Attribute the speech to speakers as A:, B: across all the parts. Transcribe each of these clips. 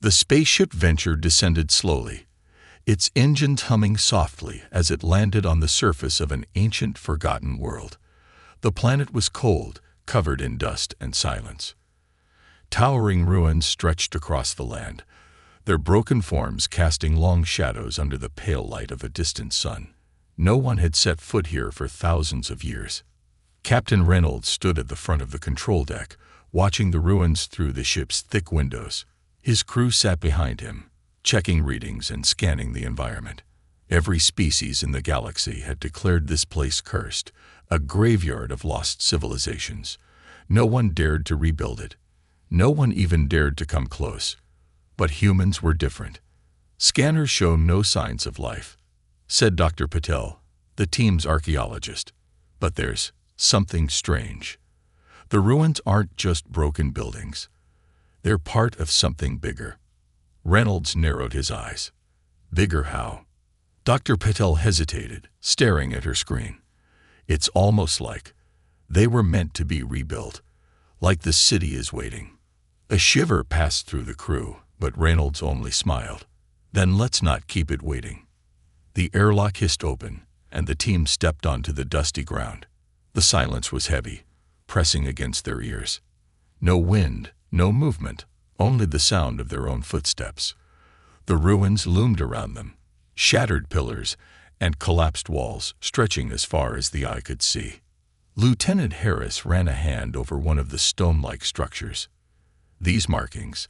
A: The spaceship Venture descended slowly, its engines humming softly as it landed on the surface of an ancient, forgotten world. The planet was cold, covered in dust and silence. Towering ruins stretched across the land, their broken forms casting long shadows under the pale light of a distant sun. No one had set foot here for thousands of years. Captain Reynolds stood at the front of the control deck, watching the ruins through the ship's thick windows. His crew sat behind him, checking readings and scanning the environment. Every species in the galaxy had declared this place cursed, a graveyard of lost civilizations. No one dared to rebuild it. No one even dared to come close. But humans were different. Scanners show no signs of life, said Dr. Patel, the team's archaeologist. But there's something strange. The ruins aren't just broken buildings. They're part of something bigger. Reynolds narrowed his eyes. Bigger how? Dr. Patel hesitated, staring at her screen. It's almost like they were meant to be rebuilt, like the city is waiting. A shiver passed through the crew, but Reynolds only smiled. Then let's not keep it waiting. The airlock hissed open, and the team stepped onto the dusty ground. The silence was heavy, pressing against their ears. No wind, no movement, only the sound of their own footsteps. The ruins loomed around them, shattered pillars and collapsed walls stretching as far as the eye could see. Lieutenant Harris ran a hand over one of the stone-like structures. These markings,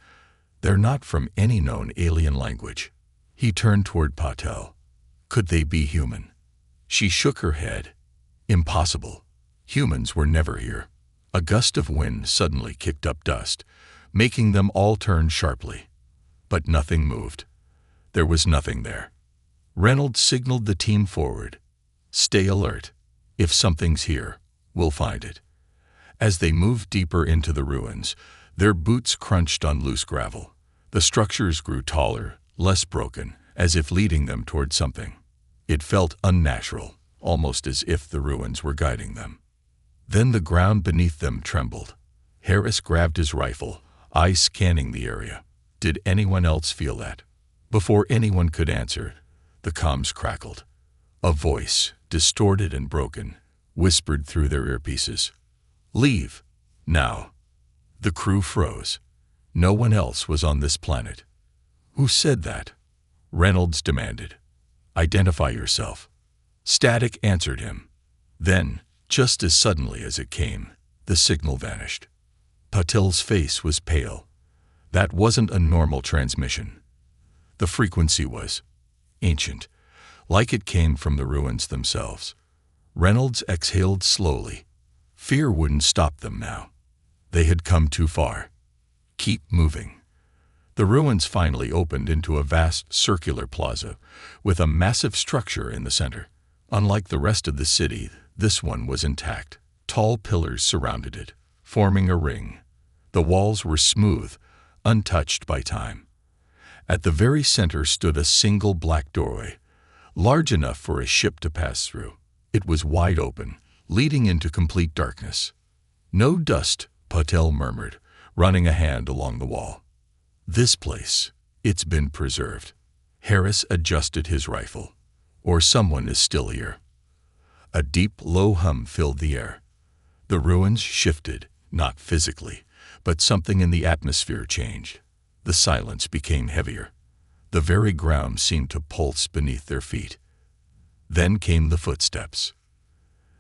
A: they're not from any known alien language. He turned toward Patel. Could they be human? She shook her head. Impossible. Humans were never here. A gust of wind suddenly kicked up dust, making them all turn sharply. But nothing moved. There was nothing there. Reynolds signaled the team forward. Stay alert. If something's here, we'll find it. As they moved deeper into the ruins, their boots crunched on loose gravel. The structures grew taller, less broken, as if leading them toward something. It felt unnatural, almost as if the ruins were guiding them. Then the ground beneath them trembled. Harris grabbed his rifle, eyes scanning the area. Did anyone else feel that? Before anyone could answer, the comms crackled. A voice, distorted and broken, whispered through their earpieces. Leave. Now. The crew froze. No one else was on this planet. Who said that? Reynolds demanded. Identify yourself. Static answered him. Then, just as suddenly as it came, the signal vanished. Patel's face was pale. That wasn't a normal transmission. The frequency was ancient, like it came from the ruins themselves. Reynolds exhaled slowly. Fear wouldn't stop them now. They had come too far. Keep moving. The ruins finally opened into a vast circular plaza with a massive structure in the center. Unlike the rest of the city, this one was intact. Tall pillars surrounded it, forming a ring. The walls were smooth, untouched by time. At the very center stood a single black doorway, large enough for a ship to pass through. It was wide open, leading into complete darkness. No dust, Patel murmured, running a hand along the wall. This place, it's been preserved. Harris adjusted his rifle. Or someone is still here. A deep, low hum filled the air. The ruins shifted, not physically, but something in the atmosphere changed. The silence became heavier. The very ground seemed to pulse beneath their feet. Then came the footsteps.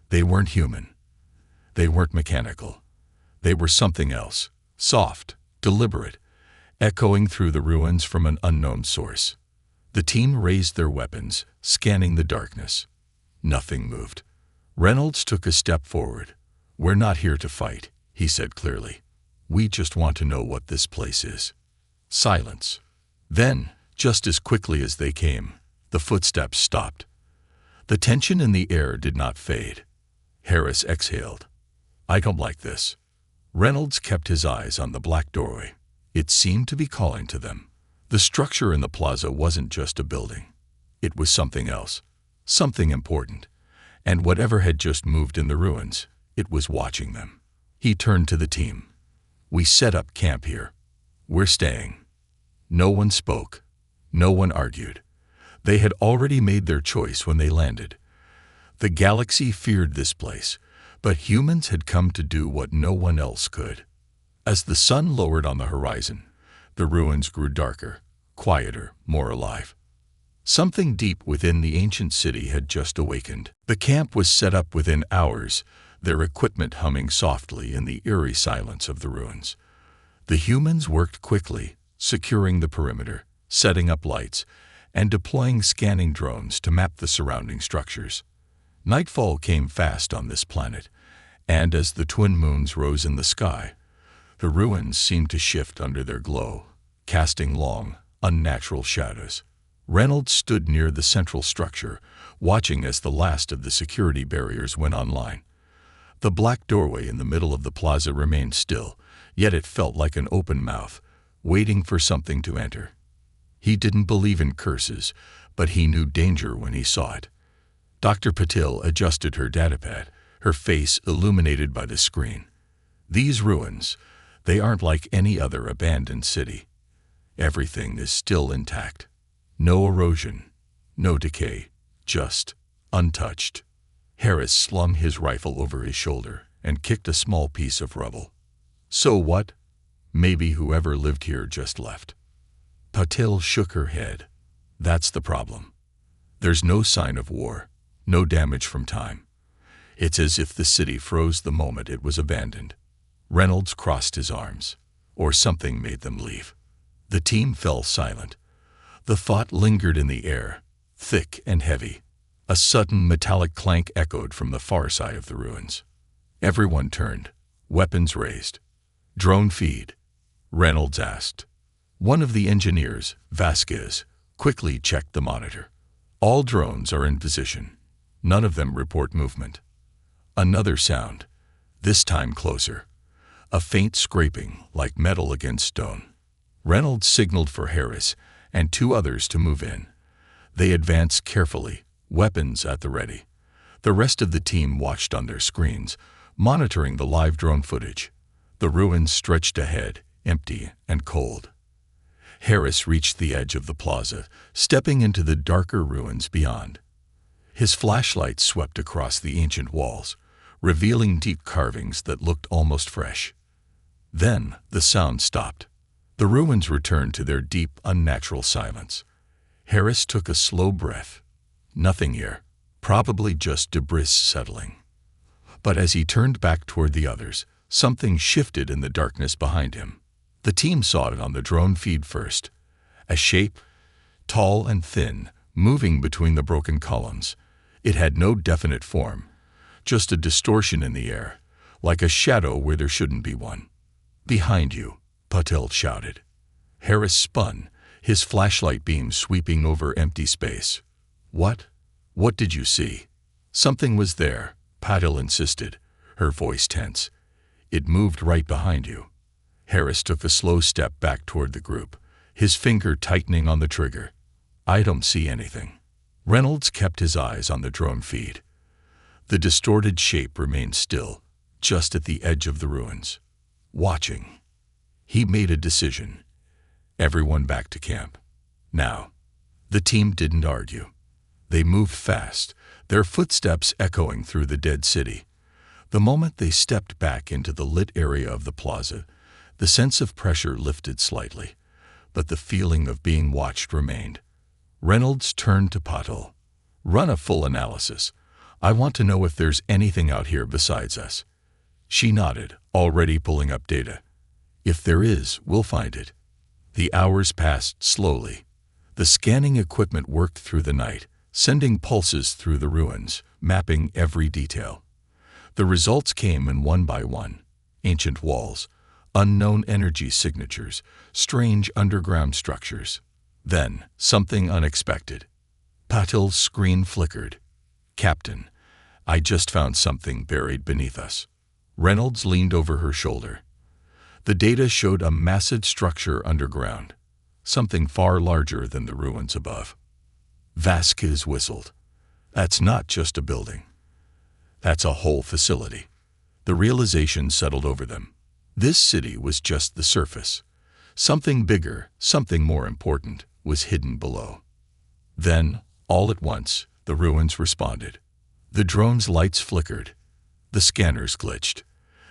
A: They weren't human. They weren't mechanical. They were something else, soft, deliberate, echoing through the ruins from an unknown source. The team raised their weapons, scanning the darkness. Nothing moved. Reynolds took a step forward. We're not here to fight, he said clearly. We just want to know what this place is. Silence. Then, just as quickly as they came, the footsteps stopped. The tension in the air did not fade. Harris exhaled. I don't like this. Reynolds kept his eyes on the black doorway. It seemed to be calling to them. The structure in the plaza wasn't just a building. It was something else, something important. And whatever had just moved in the ruins, it was watching them. He turned to the team. We set up camp here. We're staying. No one spoke. No one argued. They had already made their choice when they landed. The galaxy feared this place, but humans had come to do what no one else could. As the sun lowered on the horizon, the ruins grew darker, quieter, more alive. Something deep within the ancient city had just awakened. The camp was set up within hours, their equipment humming softly in the eerie silence of the ruins. The humans worked quickly, securing the perimeter, setting up lights, and deploying scanning drones to map the surrounding structures. Nightfall came fast on this planet, and as the twin moons rose in the sky, the ruins seemed to shift under their glow, casting long, unnatural shadows. Reynolds stood near the central structure, watching as the last of the security barriers went online. The black doorway in the middle of the plaza remained still, yet it felt like an open mouth, waiting for something to enter. He didn't believe in curses, but he knew danger when he saw it. Dr. Patil adjusted her datapad, her face illuminated by the screen. These ruins, they aren't like any other abandoned city. Everything is still intact. No erosion, no decay, just untouched. Harris slung his rifle over his shoulder and kicked a small piece of rubble. So what? Maybe whoever lived here just left. Patil shook her head. That's the problem. There's no sign of war, no damage from time. It's as if the city froze the moment it was abandoned. Reynolds crossed his arms, or something made them leave. The team fell silent. The thought lingered in the air, thick and heavy. A sudden metallic clank echoed from the far side of the ruins. Everyone turned, weapons raised. Drone feed, Reynolds asked. One of the engineers, Vasquez, quickly checked the monitor. All drones are in position. None of them report movement. Another sound, this time closer. A faint scraping, like metal against stone. Reynolds signaled for Harris and two others to move in. They advanced carefully, weapons at the ready. The rest of the team watched on their screens, monitoring the live drone footage. The ruins stretched ahead, empty and cold. Harris reached the edge of the plaza, stepping into the darker ruins beyond. His flashlight swept across the ancient walls, revealing deep carvings that looked almost fresh. Then the sound stopped. The ruins returned to their deep, unnatural silence. Harris took a slow breath. Nothing here, probably just debris settling. But as he turned back toward the others, something shifted in the darkness behind him. The team saw it on the drone feed first. A shape, tall and thin, moving between the broken columns. It had no definite form, just a distortion in the air, like a shadow where there shouldn't be one. Behind you, Patil shouted. Harris spun, his flashlight beam sweeping over empty space. What? What did you see? Something was there, Patil insisted, her voice tense. It moved right behind you. Harris took a slow step back toward the group, his finger tightening on the trigger. I don't see anything. Reynolds kept his eyes on the drone feed. The distorted shape remained still, just at the edge of the ruins, watching. He made a decision. Everyone back to camp. Now. The team didn't argue. They moved fast, their footsteps echoing through the dead city. The moment they stepped back into the lit area of the plaza, the sense of pressure lifted slightly, but the feeling of being watched remained. Reynolds turned to Patil. Run a full analysis. I want to know if there's anything out here besides us. She nodded, already pulling up data. If there is, we'll find it. The hours passed slowly. The scanning equipment worked through the night, sending pulses through the ruins, mapping every detail. The results came in one by one. Ancient walls, unknown energy signatures, strange underground structures. Then, something unexpected. Patil's screen flickered. Captain, I just found something buried beneath us. Reynolds leaned over her shoulder. The data showed a massive structure underground, something far larger than the ruins above. Vasquez whistled. That's not just a building. That's a whole facility. The realization settled over them. This city was just the surface. Something bigger, something more important, was hidden below. Then, all at once, the ruins responded. The drone's lights flickered. The scanners glitched.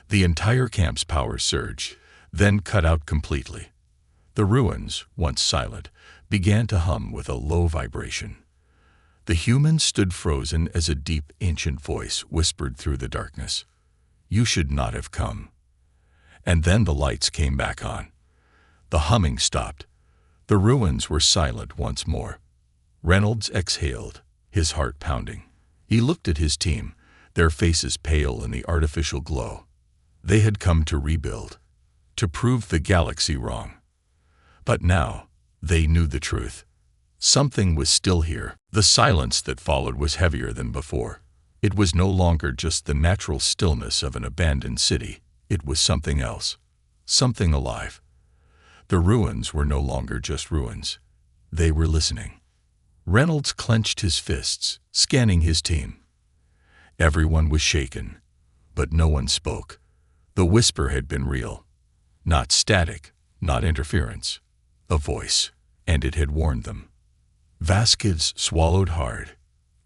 A: The entire camp's power surged, then cut out completely. The ruins, once silent, began to hum with a low vibration. The humans stood frozen as a deep, ancient voice whispered through the darkness. "You should not have come." And then the lights came back on. The humming stopped. The ruins were silent once more. Reynolds exhaled, his heart pounding. He looked at his team, their faces pale in the artificial glow. They had come to rebuild, to prove the galaxy wrong. But now, they knew the truth. Something was still here. The silence that followed was heavier than before. It was no longer just the natural stillness of an abandoned city. It was something else, something alive. The ruins were no longer just ruins. They were listening. Reynolds clenched his fists, scanning his team. Everyone was shaken, but no one spoke. The whisper had been real. Not static, not interference. A voice, and it had warned them. Vasquez swallowed hard.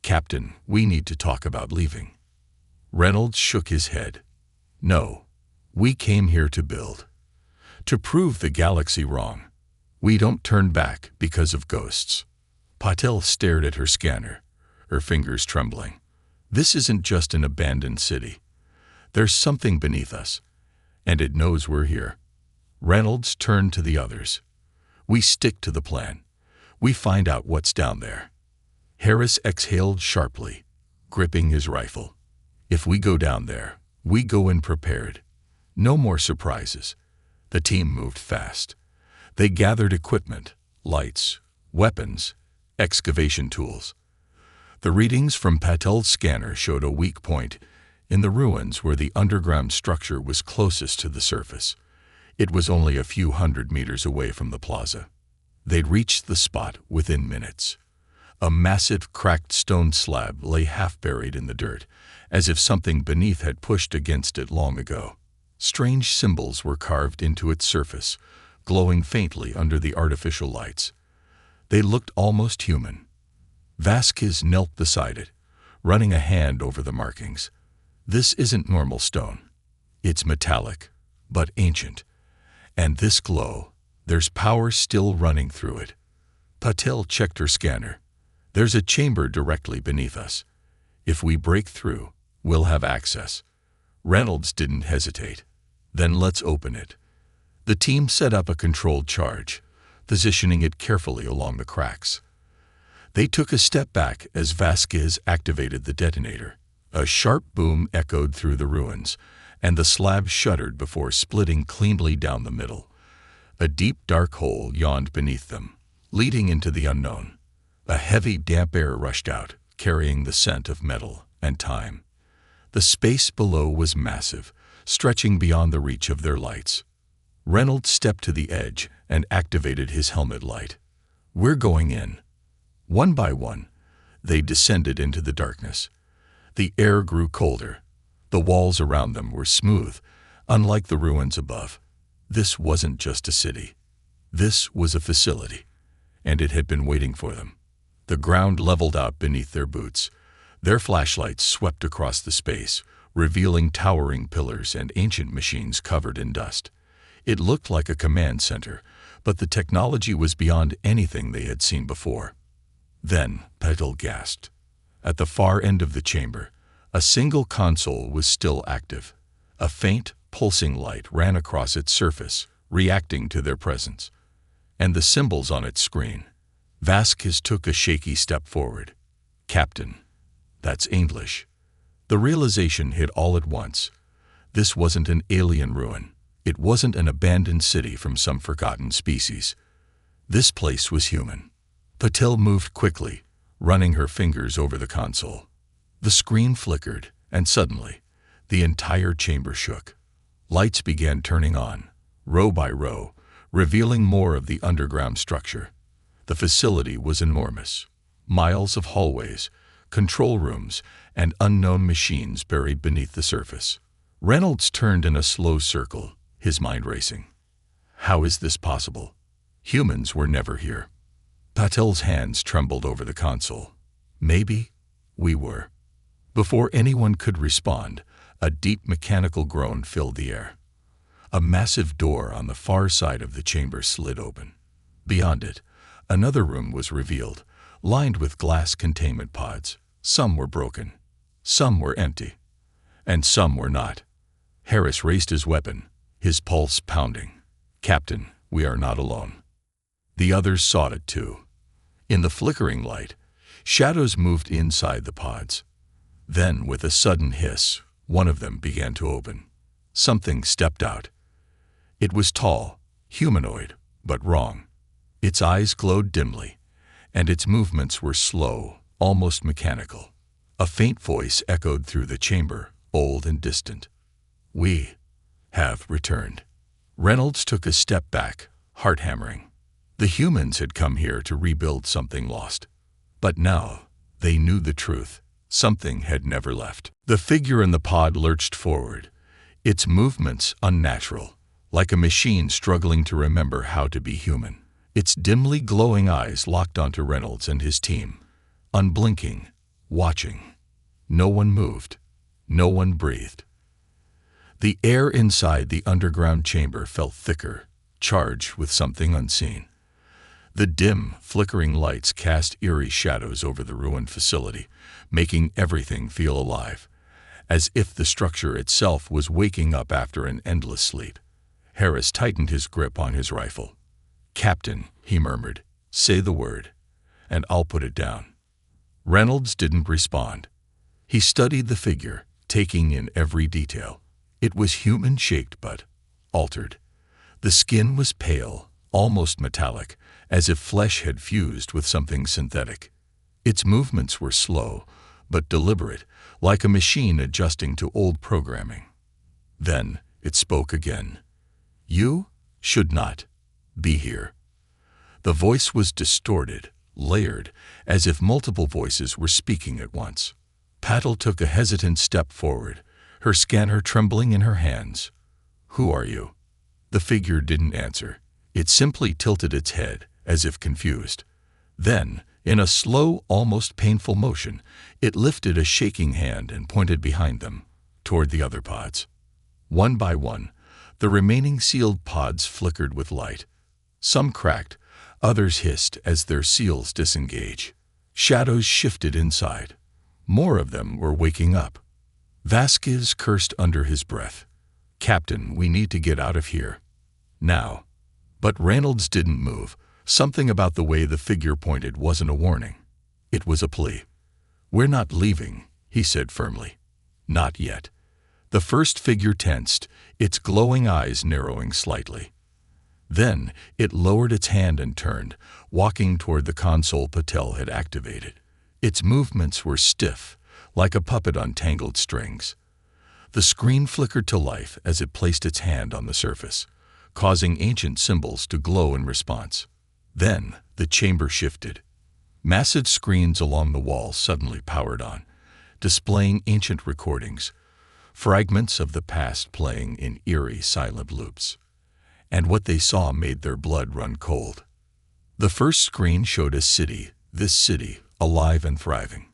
A: "Captain, we need to talk about leaving." Reynolds shook his head. "No, we came here to build. To prove the galaxy wrong. We don't turn back because of ghosts." Patel stared at her scanner, her fingers trembling. "This isn't just an abandoned city. There's something beneath us, and it knows we're here." Reynolds turned to the others. "We stick to the plan. We find out what's down there." Harris exhaled sharply, gripping his rifle. "If we go down there, we go in prepared. No more surprises." The team moved fast. They gathered equipment, lights, weapons, excavation tools. The readings from Patel's scanner showed a weak point in the ruins where the underground structure was closest to the surface. It was only a few hundred meters away from the plaza. They'd reached the spot within minutes. A massive, cracked stone slab lay half-buried in the dirt, as if something beneath had pushed against it long ago. Strange symbols were carved into its surface, glowing faintly under the artificial lights. They looked almost human. Vasquez knelt beside it, running a hand over the markings. "This isn't normal stone. It's metallic, but ancient. And this glow, there's power still running through it." Patel checked her scanner. "There's a chamber directly beneath us. If we break through, we'll have access." Reynolds didn't hesitate. "Then let's open it." The team set up a controlled charge, positioning it carefully along the cracks. They took a step back as Vasquez activated the detonator. A sharp boom echoed through the ruins, and the slab shuddered before splitting cleanly down the middle. A deep, dark hole yawned beneath them, leading into the unknown. A heavy, damp air rushed out, carrying the scent of metal and time. The space below was massive, stretching beyond the reach of their lights. Reynolds stepped to the edge and activated his helmet light. "We're going in." One by one, they descended into the darkness. The air grew colder. The walls around them were smooth, unlike the ruins above. This wasn't just a city. This was a facility, and it had been waiting for them. The ground leveled out beneath their boots. Their flashlights swept across the space, revealing towering pillars and ancient machines covered in dust. It looked like a command center, but the technology was beyond anything they had seen before. Then Petal gasped. At the far end of the chamber, a single console was still active. A faint, pulsing light ran across its surface, reacting to their presence. And the symbols on its screen. Vasquez took a shaky step forward. "Captain, that's English." The realization hit all at once. This wasn't an alien ruin. It wasn't an abandoned city from some forgotten species. This place was human. Patel moved quickly, running her fingers over the console. The screen flickered, and suddenly, the entire chamber shook. Lights began turning on, row by row, revealing more of the underground structure. The facility was enormous. Miles of hallways, control rooms, and unknown machines buried beneath the surface. Reynolds turned in a slow circle, his mind racing. How is this possible? Humans were never here. Patel's hands trembled over the console. Maybe we were. Before anyone could respond, a deep mechanical groan filled the air. A massive door on the far side of the chamber slid open. Beyond it, another room was revealed, lined with glass containment pods. Some were broken, some were empty, and some were not. Harris raised his weapon, his pulse pounding. "Captain, we are not alone." The others saw it too. In the flickering light, shadows moved inside the pods. Then, with a sudden hiss, one of them began to open. Something stepped out. It was tall, humanoid, but wrong. Its eyes glowed dimly, and its movements were slow, almost mechanical. A faint voice echoed through the chamber, old and distant. "We have returned." Reynolds took a step back, heart hammering. The humans had come here to rebuild something lost. But now, they knew the truth. Something had never left. The figure in the pod lurched forward, its movements unnatural, like a machine struggling to remember how to be human. Its dimly glowing eyes locked onto Reynolds and his team, unblinking, watching. No one moved. No one breathed. The air inside the underground chamber felt thicker, charged with something unseen. The dim, flickering lights cast eerie shadows over the ruined facility, making everything feel alive, as if the structure itself was waking up after an endless sleep. Harris tightened his grip on his rifle. "Captain," he murmured, "say the word, and I'll put it down." Reynolds didn't respond. He studied the figure, taking in every detail. It was human-shaped but altered. The skin was pale, almost metallic, as if flesh had fused with something synthetic. Its movements were slow, but deliberate, like a machine adjusting to old programming. Then it spoke again. "You should not be here." The voice was distorted, layered, as if multiple voices were speaking at once. Patel took a hesitant step forward, her scanner trembling in her hands. "Who are you?" The figure didn't answer. It simply tilted its head, as if confused. Then, in a slow, almost painful motion, it lifted a shaking hand and pointed behind them, toward the other pods. One by one, the remaining sealed pods flickered with light. Some cracked, others hissed as their seals disengaged. Shadows shifted inside. More of them were waking up. Vasquez cursed under his breath. "Captain, we need to get out of here. Now." But Reynolds didn't move. Something about the way the figure pointed wasn't a warning. It was a plea. "We're not leaving," he said firmly. "Not yet." The first figure tensed, its glowing eyes narrowing slightly. Then it lowered its hand and turned, walking toward the console Patel had activated. Its movements were stiff, like a puppet on tangled strings. The screen flickered to life as it placed its hand on the surface, causing ancient symbols to glow in response. Then the chamber shifted. Massive screens along the wall suddenly powered on, displaying ancient recordings, fragments of the past playing in eerie, silent loops. And what they saw made their blood run cold. The first screen showed a city, this city, alive and thriving.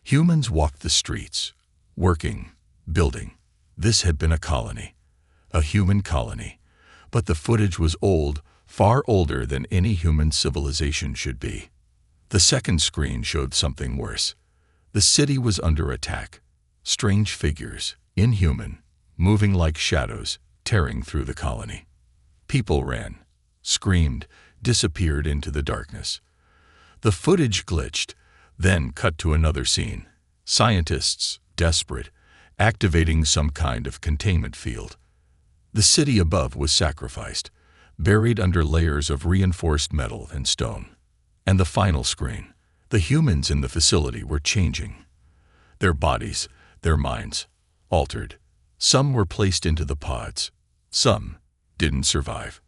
A: Humans walked the streets, working, building. This had been a colony, a human colony. But the footage was old, far older than any human civilization should be. The second screen showed something worse. The city was under attack. Strange figures, inhuman, moving like shadows, tearing through the colony. People ran, screamed, disappeared into the darkness. The footage glitched, then cut to another scene. Scientists, desperate, activating some kind of containment field. The city above was sacrificed, buried under layers of reinforced metal and stone. And the final screen. The humans in the facility were changing. Their bodies, their minds, altered. Some were placed into the pods. Some didn't survive.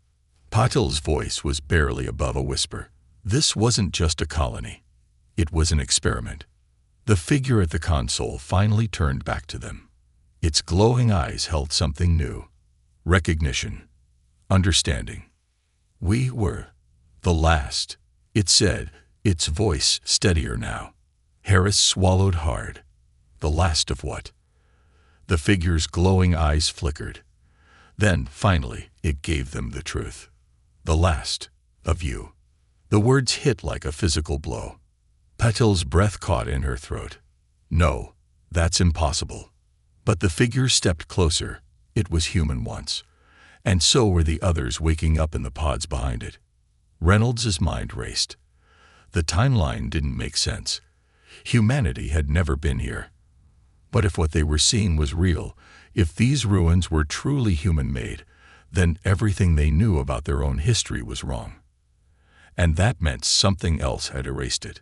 A: Patel's voice was barely above a whisper. This wasn't just a colony. It was an experiment. The figure at the console finally turned back to them. Its glowing eyes held something new. Recognition. Understanding. We were the last, it said, its voice steadier now. Harris swallowed hard. The last of what? The figure's glowing eyes flickered. Then, finally, it gave them the truth. The last of you. The words hit like a physical blow. Patel's breath caught in her throat. No, that's impossible. But the figure stepped closer. It was human once. And so were the others waking up in the pods behind it. Reynolds's mind raced. The timeline didn't make sense. Humanity had never been here. But if what they were seeing was real, if these ruins were truly human-made, then everything they knew about their own history was wrong. And that meant something else had erased it.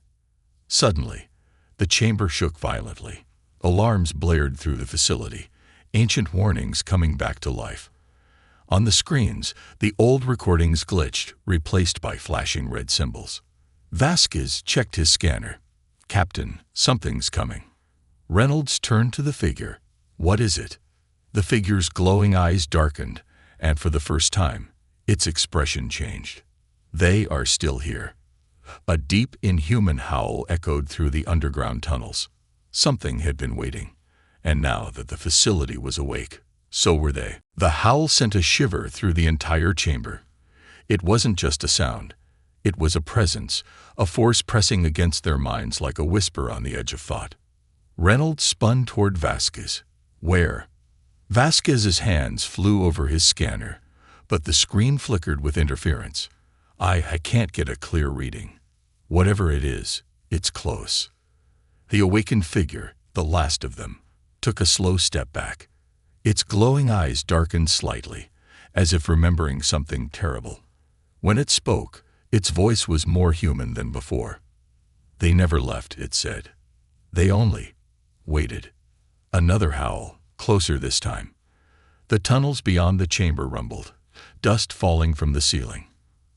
A: Suddenly, the chamber shook violently. Alarms blared through the facility, ancient warnings coming back to life. On the screens, the old recordings glitched, replaced by flashing red symbols. Vasquez checked his scanner. Captain, something's coming. Reynolds turned to the figure. What is it? The figure's glowing eyes darkened, and for the first time, its expression changed. They are still here. A deep, inhuman howl echoed through the underground tunnels. Something had been waiting, and now that the facility was awake, so were they. The howl sent a shiver through the entire chamber. It wasn't just a sound. It was a presence, a force pressing against their minds like a whisper on the edge of thought. Reynolds spun toward Vasquez. Where? Vasquez's hands flew over his scanner, but the screen flickered with interference. I can't get a clear reading. Whatever it is, it's close. The awakened figure, the last of them, took a slow step back. Its glowing eyes darkened slightly, as if remembering something terrible. When it spoke, its voice was more human than before. They never left, it said. They only waited. Another howl, closer this time. The tunnels beyond the chamber rumbled, dust falling from the ceiling.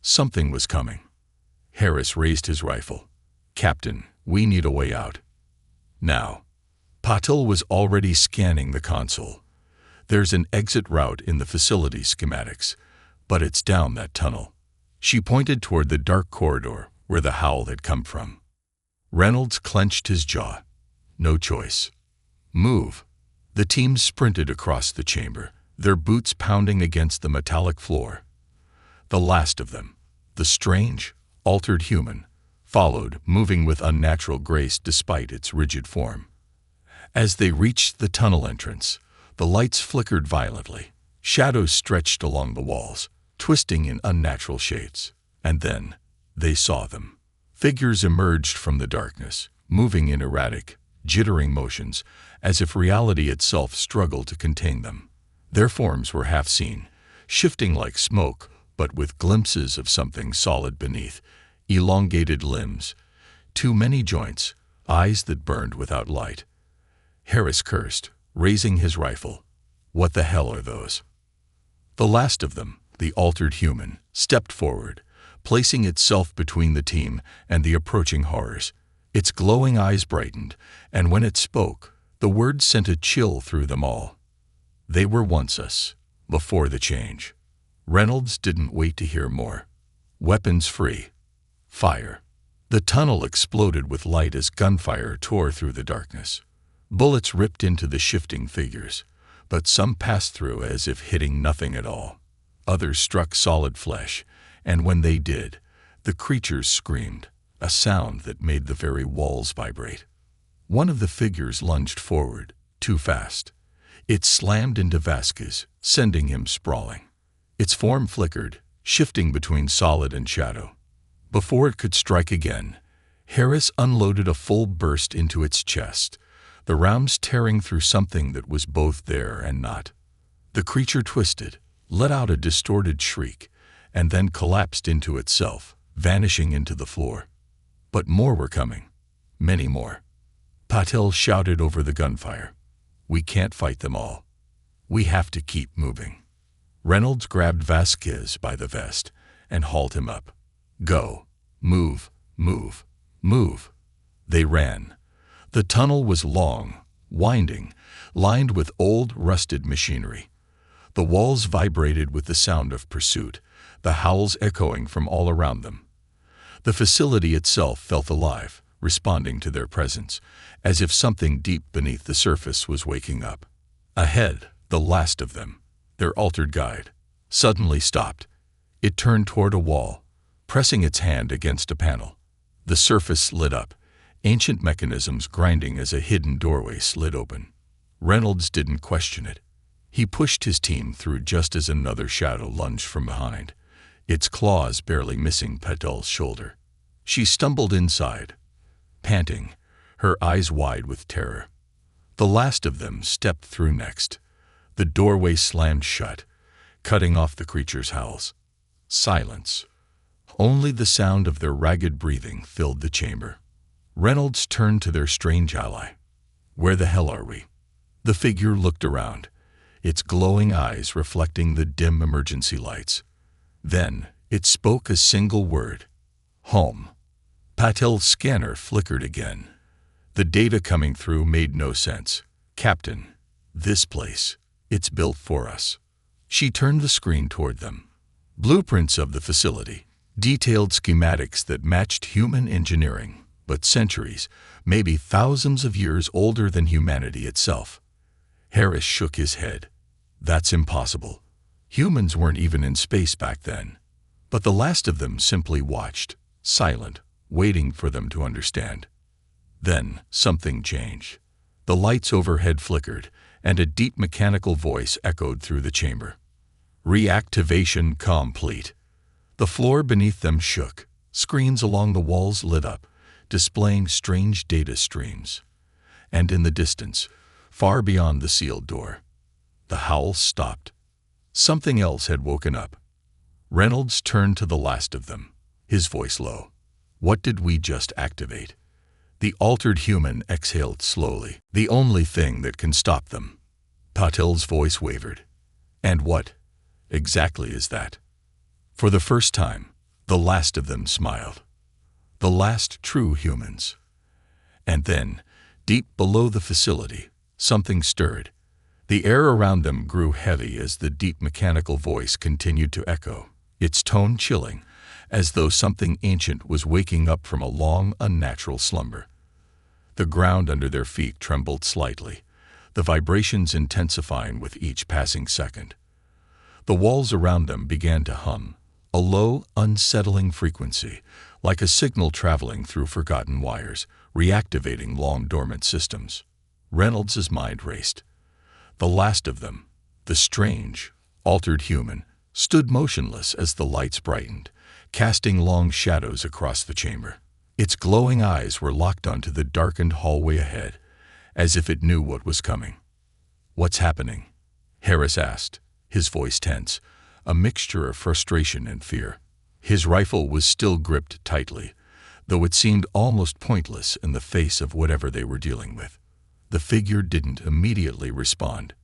A: Something was coming. Harris raised his rifle. Captain, we need a way out. Now. Patil was already scanning the console. There's an exit route in the facility schematics, but it's down that tunnel. She pointed toward the dark corridor where the howl had come from. Reynolds clenched his jaw. No choice. Move. The team sprinted across the chamber, their boots pounding against the metallic floor. The last of them, the strange, altered human, followed, moving with unnatural grace despite its rigid form. As they reached the tunnel entrance, the lights flickered violently. Shadows stretched along the walls, twisting in unnatural shapes. And then, they saw them. Figures emerged from the darkness, moving in erratic, jittering motions, as if reality itself struggled to contain them. Their forms were half seen, shifting like smoke, but with glimpses of something solid beneath, elongated limbs, too many joints, eyes that burned without light. Harris cursed, raising his rifle. What the hell are those? The last of them, the altered human, stepped forward, placing itself between the team and the approaching horrors. Its glowing eyes brightened, and when it spoke, the words sent a chill through them all. They were once us, before the change. Reynolds didn't wait to hear more. Weapons free. Fire. The tunnel exploded with light as gunfire tore through the darkness. Bullets ripped into the shifting figures, but some passed through as if hitting nothing at all. Others struck solid flesh, and when they did, the creatures screamed, a sound that made the very walls vibrate. One of the figures lunged forward, too fast. It slammed into Vasquez, sending him sprawling. Its form flickered, shifting between solid and shadow. Before it could strike again, Harris unloaded a full burst into its chest, the rounds tearing through something that was both there and not. The creature twisted, let out a distorted shriek, and then collapsed into itself, vanishing into the floor. But more were coming. Many more. Patil shouted over the gunfire. We can't fight them all. We have to keep moving. Reynolds grabbed Vasquez by the vest and hauled him up. Go. Move. Move. Move. They ran. The tunnel was long, winding, lined with old, rusted machinery. The walls vibrated with the sound of pursuit, the howls echoing from all around them. The facility itself felt alive, responding to their presence, as if something deep beneath the surface was waking up. Ahead, the last of them, their altered guide, suddenly stopped. It turned toward a wall, pressing its hand against a panel. The surface lit up, ancient mechanisms grinding as a hidden doorway slid open. Reynolds didn't question it. He pushed his team through just as another shadow lunged from behind, its claws barely missing Prevails' shoulder. She stumbled inside, panting, her eyes wide with terror. The last of them stepped through next. The doorway slammed shut, cutting off the creature's howls. Silence. Only the sound of their ragged breathing filled the chamber. Reynolds turned to their strange ally. "Where the hell are we?" The figure looked around, its glowing eyes reflecting the dim emergency lights. Then it spoke a single word: home. Prevails' scanner flickered again. The data coming through made no sense. "Captain, this place, it's built for us." She turned the screen toward them. Blueprints of the facility, detailed schematics that matched human engineering, but centuries, maybe thousands of years older than humanity itself. Harris shook his head. "That's impossible. Humans weren't even in space back then." But the last of them simply watched, silent, waiting for them to understand. Then something changed. The lights overhead flickered, and a deep mechanical voice echoed through the chamber. "Reactivation complete." The floor beneath them shook. Screens along the walls lit up, displaying strange data streams. And in the distance, far beyond the sealed door, the howls stopped. Something else had woken up. Reynolds turned to the last of them, his voice low. "What did we just activate?" The altered human exhaled slowly. "The only thing that can stop them." Prevails' voice wavered. "And what exactly is that?" For the first time, the last of them smiled. The last true humans. And then, deep below the facility, something stirred. The air around them grew heavy as the deep mechanical voice continued to echo, its tone chilling, as though something ancient was waking up from a long, unnatural slumber. The ground under their feet trembled slightly, the vibrations intensifying with each passing second. The walls around them began to hum, a low, unsettling frequency, like a signal traveling through forgotten wires, reactivating long-dormant systems. Reynolds' mind raced. The last of them, the strange, altered human, stood motionless as the lights brightened, casting long shadows across the chamber. Its glowing eyes were locked onto the darkened hallway ahead, as if it knew what was coming. "What's happening?" Harris asked, his voice tense, a mixture of frustration and fear. His rifle was still gripped tightly, though it seemed almost pointless in the face of whatever they were dealing with. The figure didn't immediately respond.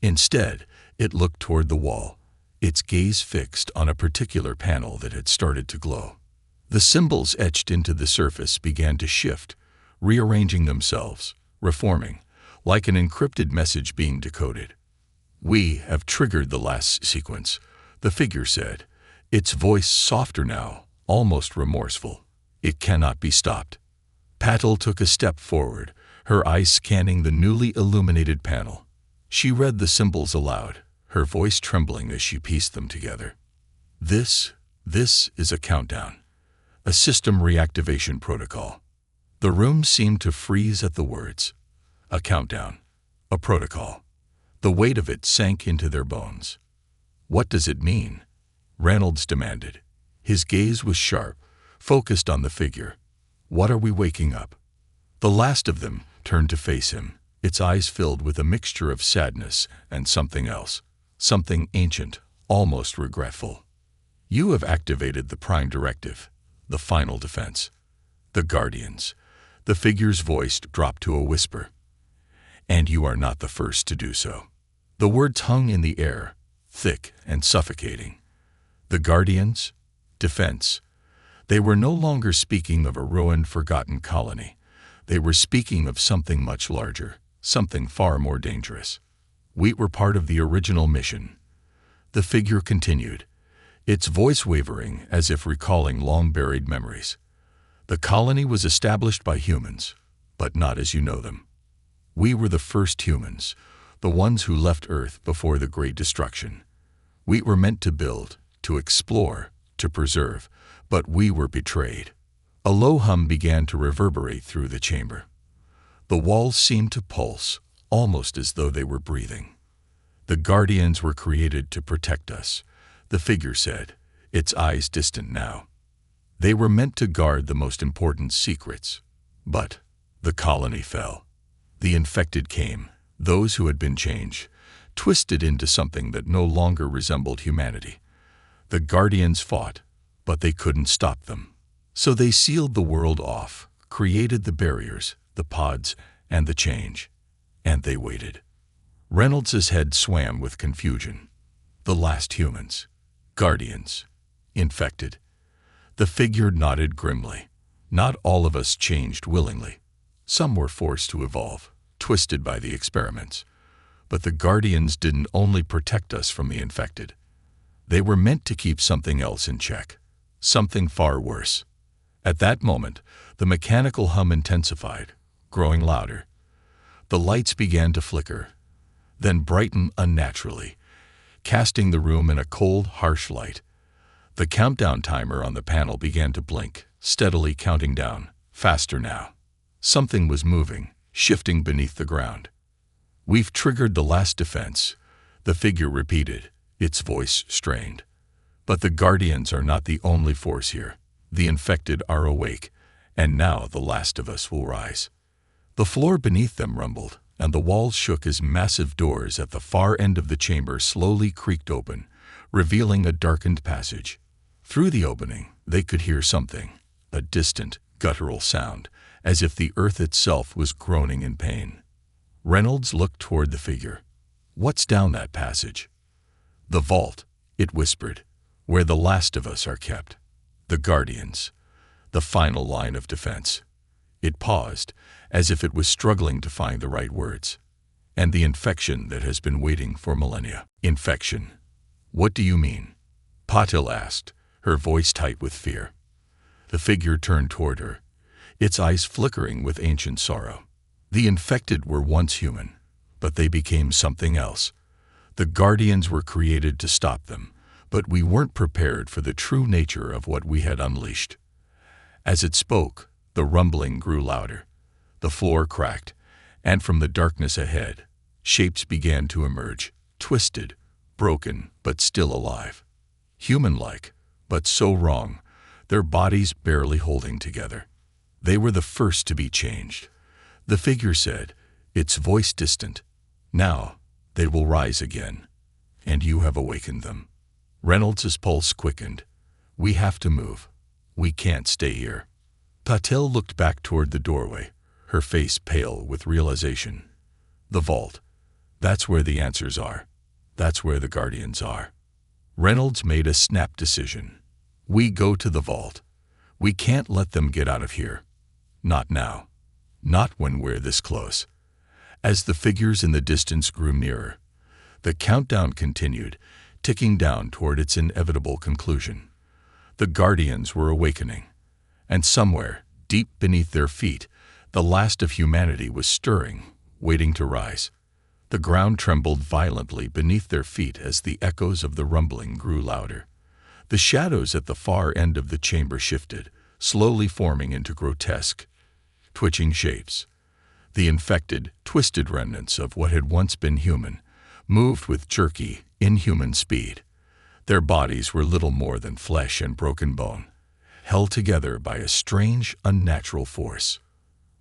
A: Instead, it looked toward the wall, its gaze fixed on a particular panel that had started to glow. The symbols etched into the surface began to shift, rearranging themselves, reforming, like an encrypted message being decoded. "We have triggered the last sequence," the figure said, its voice softer now, almost remorseful. "It cannot be stopped." Prevails took a step forward, her eyes scanning the newly illuminated panel. She read the symbols aloud, her voice trembling as she pieced them together. This is a countdown. A system reactivation protocol." The room seemed to freeze at the words. A countdown. A protocol. The weight of it sank into their bones. "What does it mean?" Reynolds demanded. His gaze was sharp, focused on the figure. "What are we waking up?" The last of them turned to face him, its eyes filled with a mixture of sadness and something else, something ancient, almost regretful. "You have activated the Prime Directive, the final defense. The Guardians." The figure's voice dropped to a whisper. "And you are not the first to do so." The words hung in the air, thick and suffocating. The Guardians? Defense. They were no longer speaking of a ruined, forgotten colony. They were speaking of something much larger, something far more dangerous. "We were part of the original mission." The figure continued, its voice wavering as if recalling long-buried memories. The colony was established by humans, but not as you know them. We were the first humans, the ones who left Earth before the Great Destruction. We were meant to build, to explore, to preserve, but we were betrayed. A low hum began to reverberate through the chamber. The walls seemed to pulse, almost as though they were breathing. The Guardians were created to protect us, the figure said, its eyes distant now. They were meant to guard the most important secrets. But the colony fell. The infected came, those who had been changed, twisted into something that no longer resembled humanity. The Guardians fought, but they couldn't stop them. So they sealed the world off, created the barriers, the pods, and the change. And they waited. Reynolds's head swam with confusion. The last humans. Guardians. Infected. The figure nodded grimly. Not all of us changed willingly. Some were forced to evolve, twisted by the experiments. But the Guardians didn't only protect us from the infected. They were meant to keep something else in check. Something far worse. At that moment, the mechanical hum intensified, growing louder. The lights began to flicker, then brighten unnaturally, casting the room in a cold, harsh light. The countdown timer on the panel began to blink, steadily counting down, faster now. Something was moving, shifting beneath the ground. "We've triggered the last defense," the figure repeated, its voice strained. "But the Guardians are not the only force here. The infected are awake, and now the last of us will rise." The floor beneath them rumbled, and the walls shook as massive doors at the far end of the chamber slowly creaked open, revealing a darkened passage. Through the opening, they could hear something, a distant, guttural sound, as if the earth itself was groaning in pain. Reynolds looked toward the figure. "What's down that passage?" "The vault," it whispered, "where the last of us are kept. The Guardians. The final line of defense." It paused, as if it was struggling to find the right words. "And the infection that has been waiting for millennia." "Infection? What do you mean?" Patil asked, her voice tight with fear. The figure turned toward her, its eyes flickering with ancient sorrow. "The infected were once human, but they became something else. The Guardians were created to stop them, but we weren't prepared for the true nature of what we had unleashed." As it spoke, the rumbling grew louder. The floor cracked, and from the darkness ahead, shapes began to emerge, twisted, broken, but still alive. Human-like, but so wrong, their bodies barely holding together. They were the first to be changed. The figure said, its voice distant, "Now, they will rise again, and you have awakened them." Reynolds's pulse quickened. "We have to move. We can't stay here." Patil looked back toward the doorway, her face pale with realization. "The vault. That's where the answers are. That's where the Guardians are." Reynolds made a snap decision. "We go to the vault. We can't let them get out of here. Not now. Not when we're this close." As the figures in the distance grew nearer, the countdown continued, ticking down toward its inevitable conclusion. The Guardians were awakening, and somewhere, deep beneath their feet, the last of humanity was stirring, waiting to rise. The ground trembled violently beneath their feet as the echoes of the rumbling grew louder. The shadows at the far end of the chamber shifted, slowly forming into grotesque, twitching shapes. The infected, twisted remnants of what had once been human moved with jerky, inhuman speed. Their bodies were little more than flesh and broken bone, held together by a strange, unnatural force.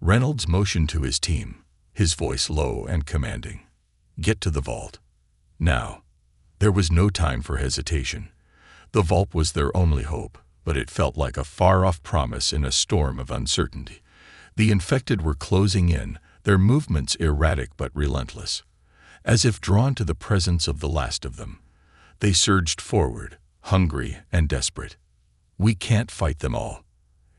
A: Reynolds motioned to his team, his voice low and commanding. "Get to the vault. Now." There was no time for hesitation. The vault was their only hope, but it felt like a far-off promise in a storm of uncertainty. The infected were closing in, their movements erratic but relentless. As if drawn to the presence of the last of them, they surged forward, hungry and desperate. "We can't fight them all,"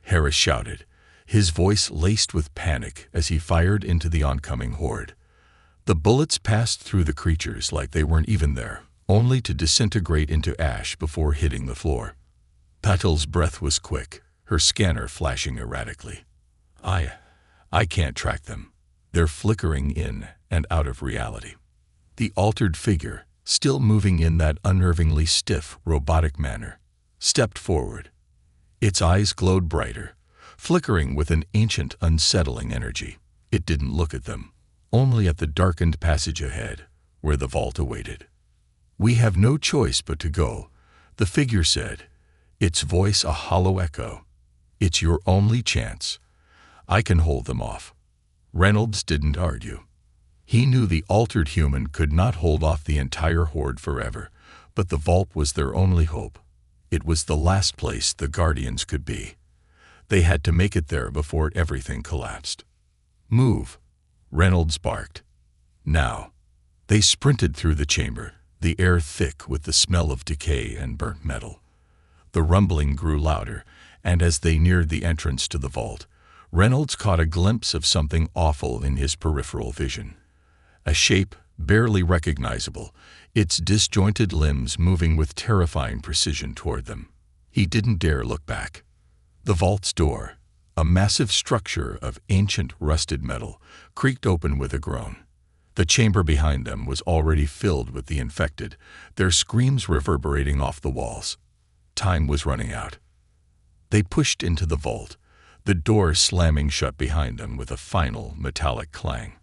A: Harris shouted, his voice laced with panic as he fired into the oncoming horde. The bullets passed through the creatures like they weren't even there, only to disintegrate into ash before hitting the floor. Patel's breath was quick, her scanner flashing erratically. I can't track them. They're flickering in and out of reality. The altered figure, still moving in that unnervingly stiff, robotic manner, stepped forward. Its eyes glowed brighter, flickering with an ancient, unsettling energy. It didn't look at them, only at the darkened passage ahead, where the vault awaited. "We have no choice but to go," the figure said, its voice a hollow echo. "It's your only chance. I can hold them off." Reynolds didn't argue. He knew the altered human could not hold off the entire horde forever, but the vault was their only hope. It was the last place the Guardians could be. They had to make it there before everything collapsed. "Move," Reynolds barked. "Now." They sprinted through the chamber, the air thick with the smell of decay and burnt metal. The rumbling grew louder, and as they neared the entrance to the vault, Reynolds caught a glimpse of something awful in his peripheral vision. A shape barely recognizable, its disjointed limbs moving with terrifying precision toward them. He didn't dare look back. The vault's door, a massive structure of ancient rusted metal, creaked open with a groan. The chamber behind them was already filled with the infected, their screams reverberating off the walls. Time was running out. They pushed into the vault, the door slamming shut behind them with a final metallic clang.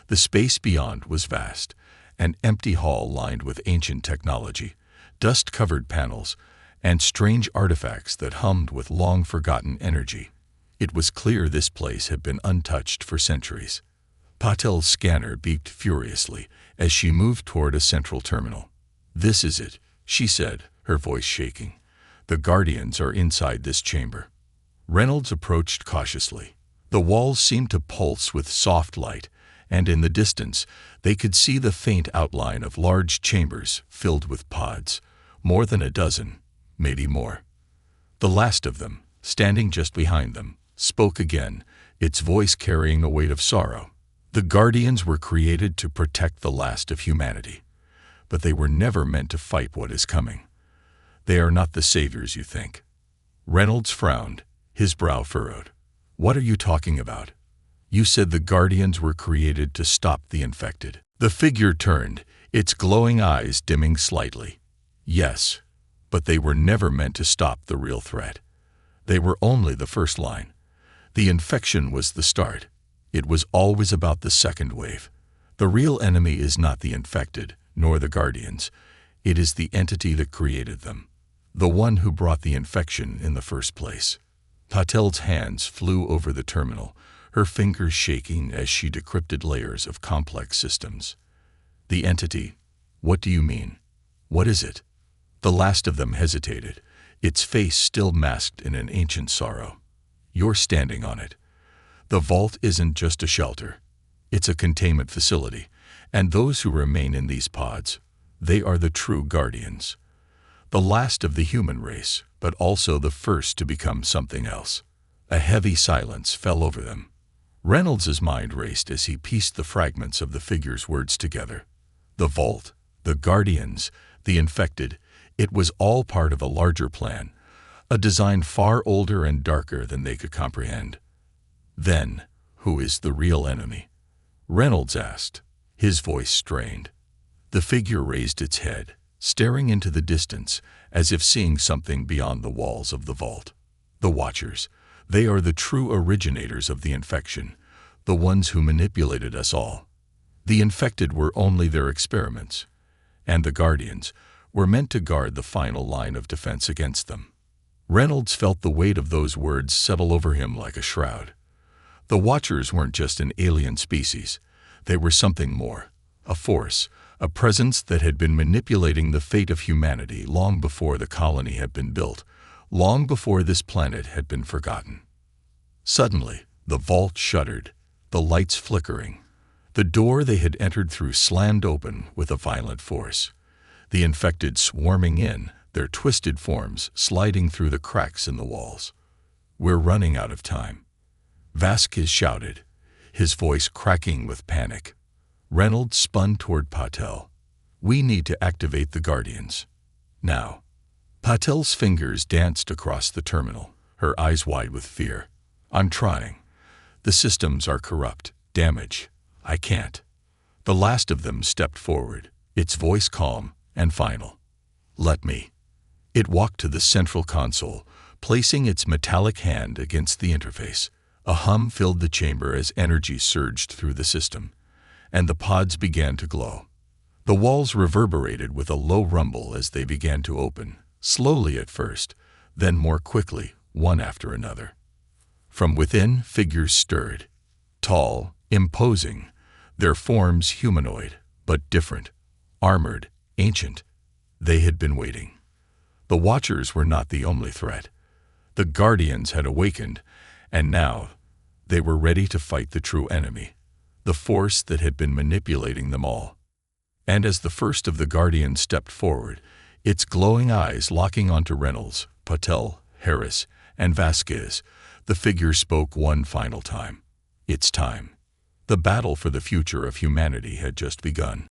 A: The space beyond was vast, an empty hall lined with ancient technology, dust-covered panels, and strange artifacts that hummed with long-forgotten energy. It was clear this place had been untouched for centuries. Patel's scanner beeped furiously as she moved toward a central terminal. "This is it," she said, her voice shaking. "The Guardians are inside this chamber." Reynolds approached cautiously. The walls seemed to pulse with soft light, and in the distance they could see the faint outline of large chambers filled with pods, more than a dozen, maybe more. The last of them, standing just behind them, spoke again, its voice carrying a weight of sorrow. "The Guardians were created to protect the last of humanity, but they were never meant to fight what is coming. They are not the saviors you think." Reynolds frowned, his brow furrowed. "What are you talking about? You said the Guardians were created to stop the infected." The figure turned, its glowing eyes dimming slightly. "Yes, but they were never meant to stop the real threat. They were only the first line. The infection was the start. It was always about the second wave. The real enemy is not the infected, nor the Guardians. It is the entity that created them, the one who brought the infection in the first place." Patel's hands flew over the terminal, her fingers shaking as she decrypted layers of complex systems. "The entity? What do you mean? What is it?" The last of them hesitated, its face still masked in an ancient sorrow. "You're standing on it. The vault isn't just a shelter. It's a containment facility, and those who remain in these pods, they are the true Guardians. The last of the human race, but also the first to become something else." A heavy silence fell over them. Reynolds's mind raced as he pieced the fragments of the figure's words together. The vault, the Guardians, the infected, it was all part of a larger plan, a design far older and darker than they could comprehend. "Then, who is the real enemy?" Reynolds asked, his voice strained. The figure raised its head, staring into the distance as if seeing something beyond the walls of the vault. "The Watchers. They are the true originators of the infection, the ones who manipulated us all. The infected were only their experiments, and the Guardians were meant to guard the final line of defense against them." Reynolds felt the weight of those words settle over him like a shroud. The Watchers weren't just an alien species. They were something more, a force, a presence that had been manipulating the fate of humanity long before the colony had been built, long before this planet had been forgotten. Suddenly, the vault shuddered, the lights flickering. The door they had entered through slammed open with a violent force. The infected swarming in, their twisted forms sliding through the cracks in the walls. "We're running out of time," Vasquez shouted, his voice cracking with panic. Reynolds spun toward Patel. We need to activate the Guardians. Now. Patel's fingers danced across the terminal, her eyes wide with fear. I'm trying. The systems are corrupt. Damage. I can't. The last of them stepped forward, its voice calm and final. Let me. It walked to the central console, placing its metallic hand against the interface. A hum filled the chamber as energy surged through the system, and the pods began to glow. The walls reverberated with a low rumble as they began to open, slowly at first, then more quickly, one after another. From within, figures stirred. Tall, imposing, their forms humanoid, but different, armored, ancient. They had been waiting. The Watchers were not the only threat. The Guardians had awakened, and now they were ready to fight the true enemy, the force that had been manipulating them all. And as the first of the Guardians stepped forward, its glowing eyes locking onto Reynolds, Patel, Harris, and Vasquez, the figure spoke one final time. It's time. The battle for the future of humanity had just begun.